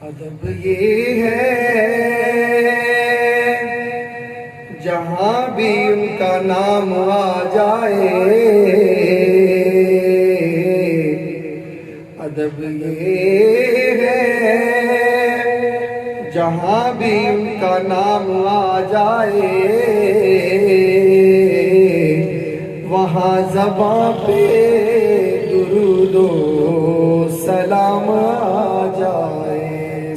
ادب یہ ہے جہاں بھی ان کا نام آ جائے، ادب یہ ہے جہاں بھی ان کا نام آ جائے، وہاں زباں پہ درود و سلام آ جائے۔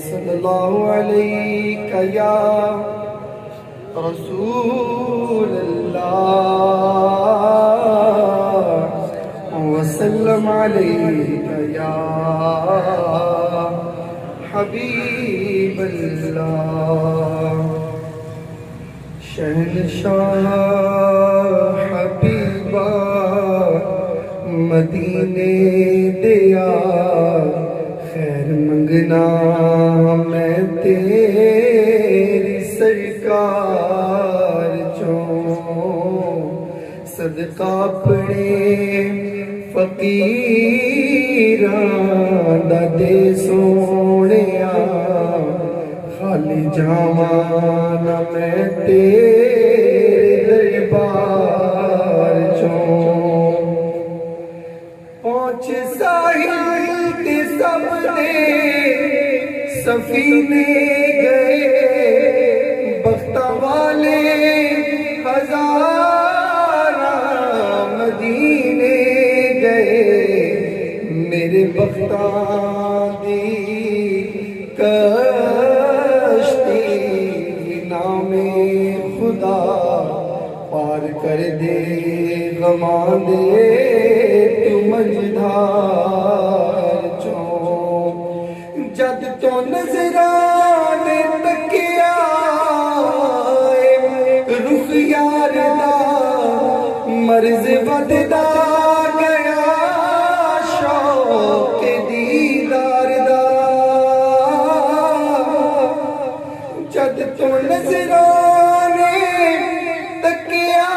صلی اللہ علیہ یا رسول اللہ وسلم علیہ یا حبیب اللہ۔ شہنشاہ حبیبہ مدینے دیا، خیر منگنا میں تیری سرکار چوں، صدقہ اپنے فقیراں دا دے سونیا، خالی جاواں نہ میں تیرے دربار چوں۔ پہنچ ساحل تے سب نے سفینے گئے، بختہ والے ہزاراں مدینے گئے، میرے بختاں دی کشتی نام خدا پار کر دے، غماں دے تو مجدھار چوں۔ جد تو نظران تکیا رخ یار دا، مرض وددا گیا شوق دیدار دا، جد تو نظران تکیا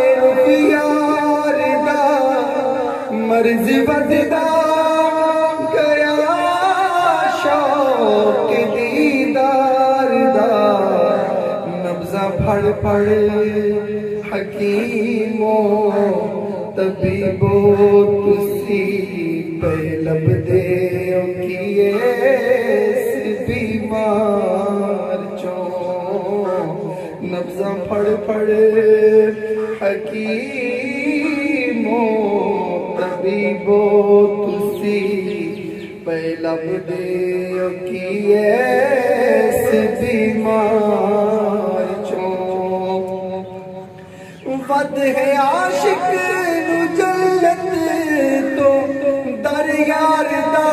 رخ یار دا، مرض وددا گیا شوق دیدار دا، نبضاں پھڑ پھڑ حکیمو طبیبو تسی پہ لب دے کیے اس بیمار چوں، نبضاں پھڑ پھڑ حکیمو طبیبو تسی پہ لب دے کیے اس بیمار چوں۔ ود ہے عاشق نو جنت تو در یار دا،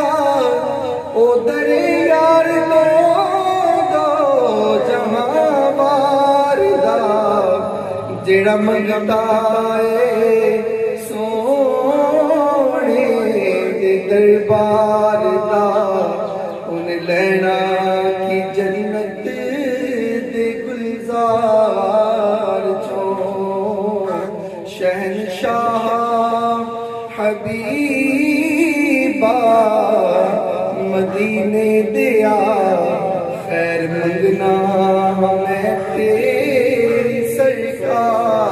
او در یار دو جہاں وار دا، جیڑا منگتا ہے سونے دے دربار دا، ان لینا کی جنت دے گلزار چوں۔ شہنشاہ حبیبہ مدینے دیا، خیر منگنا میں تیری سرکار